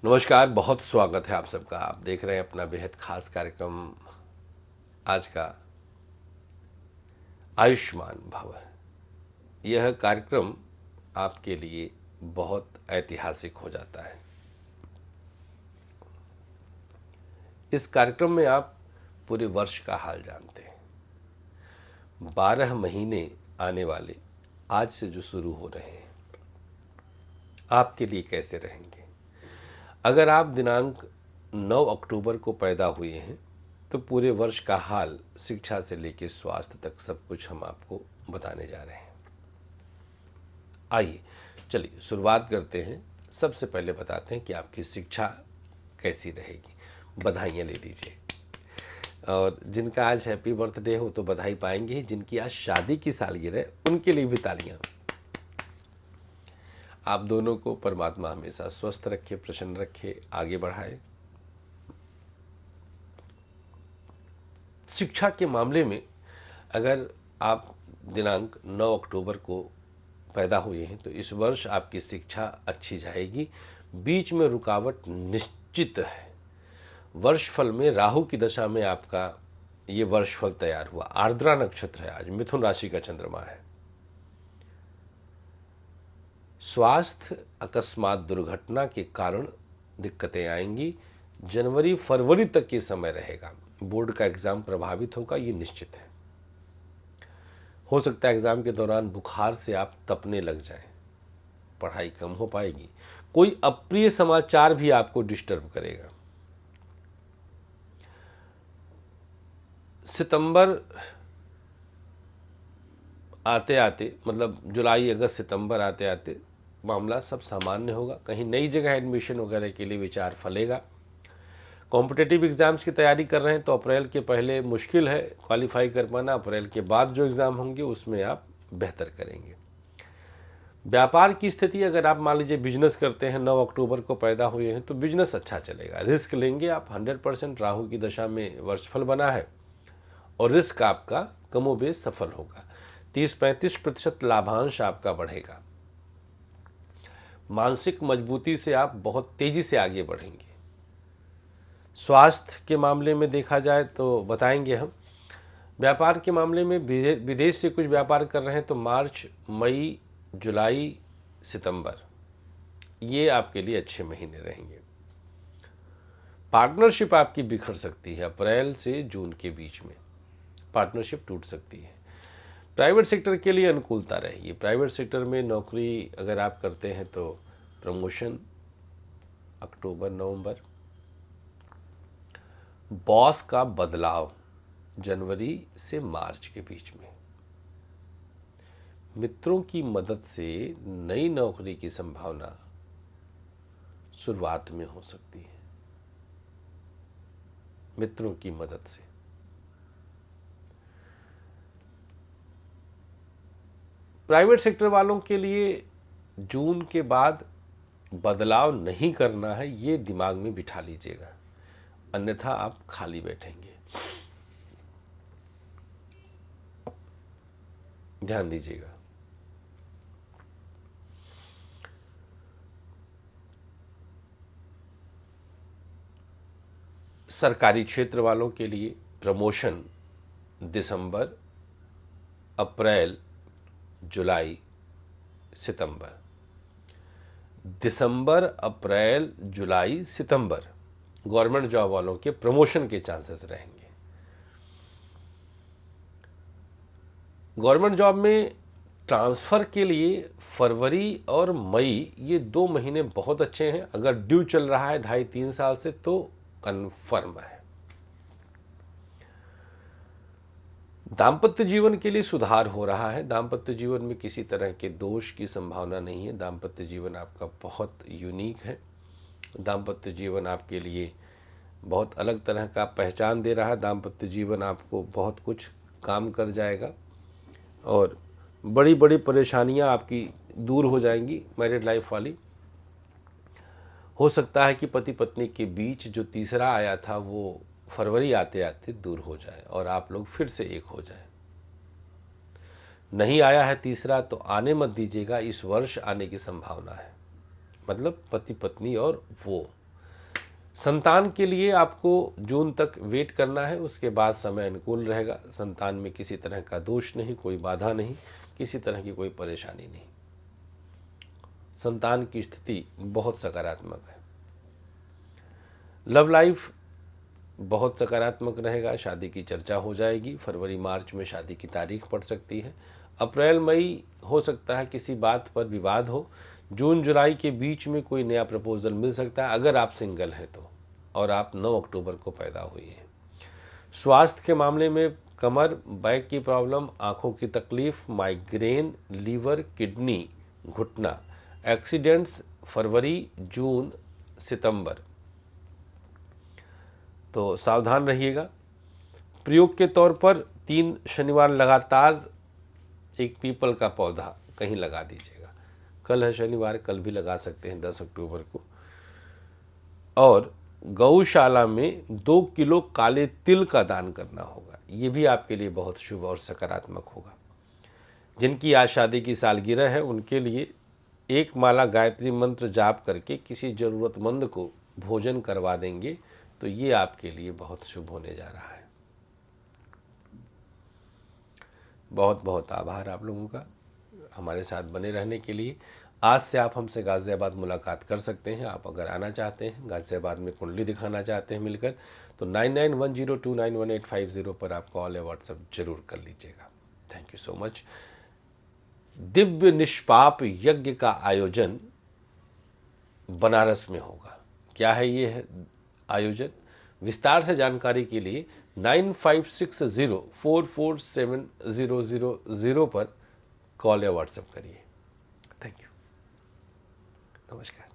नमस्कार, बहुत स्वागत है आप सबका। आप देख रहे हैं अपना बेहद खास कार्यक्रम आज का आयुष्मान भव। यह कार्यक्रम आपके लिए बहुत ऐतिहासिक हो जाता है। इस कार्यक्रम में आप पूरे वर्ष का हाल जानते हैं। 12 महीने आने वाले आज से जो शुरू हो रहे हैं, आपके लिए कैसे रहेंगे। अगर आप दिनांक 9 अक्टूबर को पैदा हुए हैं तो पूरे वर्ष का हाल, शिक्षा से लेकर स्वास्थ्य तक सब कुछ हम आपको बताने जा रहे हैं। आइए चलिए शुरुआत करते हैं। सबसे पहले बताते हैं कि आपकी शिक्षा कैसी रहेगी। बधाइयाँ ले लीजिए। और जिनका आज हैप्पी बर्थडे हो तो बधाई पाएंगे ही, जिनकी आज शादी की सालगिरह उनके लिए भी तालियाँ। आप दोनों को परमात्मा हमेशा स्वस्थ रखे, प्रसन्न रखे, आगे बढ़ाए। शिक्षा के मामले में अगर आप दिनांक 9 अक्टूबर को पैदा हुए हैं तो इस वर्ष आपकी शिक्षा अच्छी जाएगी। बीच में रुकावट निश्चित है। वर्षफल में राहु की दशा में आपका ये वर्षफल तैयार हुआ। आर्द्रा नक्षत्र है आज, मिथुन राशि का चंद्रमा है। स्वास्थ्य अकस्मात दुर्घटना के कारण दिक्कतें आएंगी। जनवरी फरवरी तक के समय रहेगा। बोर्ड का एग्ज़ाम प्रभावित होगा, ये निश्चित है। हो सकता है एग्ज़ाम के दौरान बुखार से आप तपने लग जाएं, पढ़ाई कम हो पाएगी। कोई अप्रिय समाचार भी आपको डिस्टर्ब करेगा। सितंबर आते आते, मतलब जुलाई अगस्त सितंबर आते आते मामला सब सामान्य होगा। कहीं नई जगह एडमिशन वगैरह के लिए विचार फलेगा। कॉम्पिटिटिव एग्ज़ाम्स की तैयारी कर रहे हैं तो अप्रैल के पहले मुश्किल है क्वालिफाई कर पाना। अप्रैल के बाद जो एग्ज़ाम होंगे उसमें आप बेहतर करेंगे। व्यापार की स्थिति, अगर आप मान लीजिए बिजनेस करते हैं, 9 अक्टूबर को पैदा हुए हैं तो बिजनेस अच्छा चलेगा। रिस्क लेंगे आप 100%। राहु की दशा में वर्षफल बना है और रिस्क आपका कमोबेश सफल होगा। 30-35% लाभांश आपका बढ़ेगा। मानसिक मजबूती से आप बहुत तेजी से आगे बढ़ेंगे। स्वास्थ्य के मामले में देखा जाए तो बताएंगे हम। व्यापार के मामले में विदेश से कुछ व्यापार कर रहे हैं तो मार्च, मई, जुलाई, सितंबर ये आपके लिए अच्छे महीने रहेंगे। पार्टनरशिप आपकी बिखर सकती है। अप्रैल से जून के बीच में पार्टनरशिप टूट सकती है। प्राइवेट सेक्टर के लिए अनुकूलता रहेगी। प्राइवेट सेक्टर में नौकरी अगर आप करते हैं तो प्रमोशन अक्टूबर नवंबर। बॉस का बदलाव जनवरी से मार्च के बीच में। मित्रों की मदद से नई नौकरी की संभावना शुरुआत में हो सकती है। मित्रों की मदद से। प्राइवेट सेक्टर वालों के लिए जून के बाद बदलाव नहीं करना है, ये दिमाग में बिठा लीजिएगा, अन्यथा आप खाली बैठेंगे। ध्यान दीजिएगा। सरकारी क्षेत्र वालों के लिए प्रमोशन दिसंबर, अप्रैल, जुलाई, सितंबर। दिसंबर, अप्रैल, जुलाई, सितंबर गवर्नमेंट जॉब वालों के प्रमोशन के चांसेस रहेंगे। गवर्नमेंट जॉब में ट्रांसफ़र के लिए फरवरी और मई ये 2 महीने बहुत अच्छे हैं। अगर ड्यू चल रहा है 2.5-3 साल से तो कन्फर्म है। दाम्पत्य जीवन के लिए सुधार हो रहा है। दाम्पत्य जीवन में किसी तरह के दोष की संभावना नहीं है। दाम्पत्य जीवन आपका बहुत यूनिक है। दाम्पत्य जीवन आपके लिए बहुत अलग तरह का पहचान दे रहा है। दाम्पत्य जीवन आपको बहुत कुछ काम कर जाएगा और बड़ी बड़ी परेशानियां आपकी दूर हो जाएंगी। मैरिड लाइफ वाली, हो सकता है कि पति पत्नी के बीच जो तीसरा आया था वो फरवरी आते आते दूर हो जाए और आप लोग फिर से एक हो जाए। नहीं आया है तीसरा तो आने मत दीजिएगा। इस वर्ष आने की संभावना है। मतलब पति पत्नी और वो संतान के लिए आपको जून तक वेट करना है, उसके बाद समय अनुकूल रहेगा। संतान में किसी तरह का दोष नहीं, कोई बाधा नहीं, किसी तरह की कोई परेशानी नहीं। संतान की स्थिति बहुत सकारात्मक है। लव लाइफ बहुत सकारात्मक रहेगा, शादी की चर्चा हो जाएगी। फरवरी मार्च में शादी की तारीख पड़ सकती है। अप्रैल मई हो सकता है किसी बात पर विवाद हो। जून जुलाई के बीच में कोई नया प्रपोजल मिल सकता है अगर आप सिंगल हैं तो, और आप 9 अक्टूबर को पैदा हुई हैं। स्वास्थ्य के मामले में कमर, बैक की प्रॉब्लम, आँखों की तकलीफ, माइग्रेन, लीवर, किडनी, घुटना, एक्सीडेंट्स फरवरी, जून, सितंबर, तो सावधान रहिएगा। प्रयोग के तौर पर 3 शनिवार लगातार एक पीपल का पौधा कहीं लगा दीजिएगा। कल है शनिवार, कल भी लगा सकते हैं 10 अक्टूबर को। और गौशाला में 2 किलो काले तिल का दान करना होगा। ये भी आपके लिए बहुत शुभ और सकारात्मक होगा। जिनकी आज शादी की सालगिरह है उनके लिए 1 माला गायत्री मंत्र जाप करके किसी ज़रूरतमंद को भोजन करवा देंगे तो ये आपके लिए बहुत शुभ होने जा रहा है। बहुत बहुत आभार आप लोगों का हमारे साथ बने रहने के लिए। आज से आप हमसे गाज़ियाबाद मुलाकात कर सकते हैं। आप अगर आना चाहते हैं, गाज़ियाबाद में कुंडली दिखाना चाहते हैं मिलकर, तो 9910291850 पर आप कॉल या व्हाट्सएप जरूर कर लीजिएगा। Thank you so much. Divya निष्पाप यज्ञ का आयोजन बनारस में होगा। क्या है ये आयोजन? विस्तार से जानकारी के लिए 9560447000 पर कॉल या व्हाट्सएप करिए। Thank you. नमस्कार।